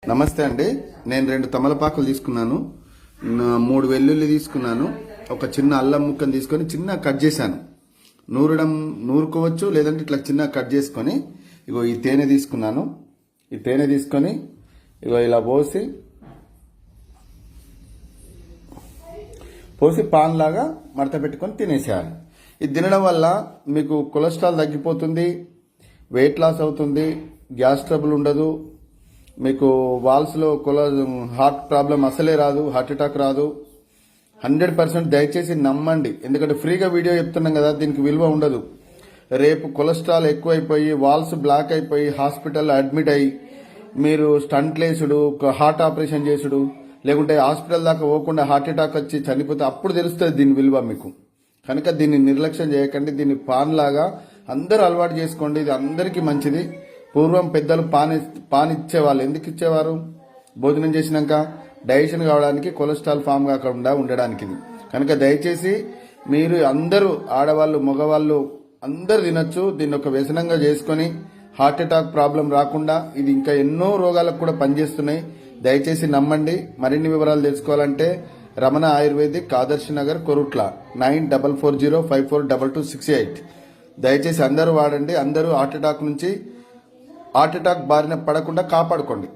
నమస్తే అండి. నేను 2 తమలపాకులు తీసుకున్నాను, 3 వెల్లుల్లి తీసుకున్నాను, ఒక చిన్న అల్లం ముక్కను తీసుకొని చిన్న కట్ చేశాను. నూరుకోవచ్చు, లేదంటే ఇట్లా చిన్న కట్ చేసుకొని ఇగో ఈ తేనె తీసుకున్నాను. ఈ తేనె తీసుకొని ఇగో ఇలా పోసి పాన్ లాగా మడత పెట్టుకొని తినేసేయాలి. ఇది తినడం వల్ల మీకు కొలెస్ట్రాల్ తగ్గిపోతుంది, వెయిట్ లాస్ అవుతుంది, గ్యాస్ ట్రబుల్ ఉండదు, మీకు వాల్స్లో హార్ట్ ప్రాబ్లం అసలే రాదు, హార్ట్ అటాక్ రాదు. 100% దయచేసి నమ్మండి. ఎందుకంటే ఫ్రీగా వీడియో చెప్తున్నాం కదా, దీనికి విలువ ఉండదు. రేపు కొలెస్ట్రాల్ ఎక్కువైపోయి వాల్స్ బ్లాక్ అయిపోయి హాస్పిటల్లో అడ్మిట్ అయ్యి మీరు స్టంట్ లేసుడు, హార్ట్ ఆపరేషన్ చేసుడు, లేకుంటే హాస్పిటల్ దాకా పోకుండా హార్ట్ అటాక్ వచ్చి చనిపోతే అప్పుడు తెలుస్తుంది దీని విలువ మీకు. కనుక దీన్ని నిర్లక్ష్యం చేయకండి. దీన్ని పాన్ లాగా అందరూ అలవాటు చేసుకోండి. ఇది అందరికీ మంచిది. పూర్వం పెద్దలు పాన్ ఇచ్చేవాళ్ళు. ఎందుకు ఇచ్చేవారు? భోజనం చేసినాక డైజెషన్ కావడానికి, కొలెస్ట్రాల్ ఫామ్ కాకుండా ఉండడానికి. కనుక దయచేసి మీరు అందరూ, ఆడవాళ్ళు మగవాళ్ళు అందరు తినొచ్చు. దీన్ని ఒక వ్యసనంగా చేసుకొని హార్ట్ అటాక్ ప్రాబ్లం రాకుండా ఇది ఇంకా ఎన్నో రోగాలకు కూడా పనిచేస్తున్నాయి. దయచేసి నమ్మండి. మరిన్ని వివరాలు తెలుసుకోవాలంటే రమణ ఆయుర్వేదిక్, ఆదర్శ్ నగర్, కొరుట్ల 9440542268. దయచేసి అందరూ వాడండి. అందరూ హార్ట్ అటాక్ బారిన పడకుండా కాపాడుకోండి.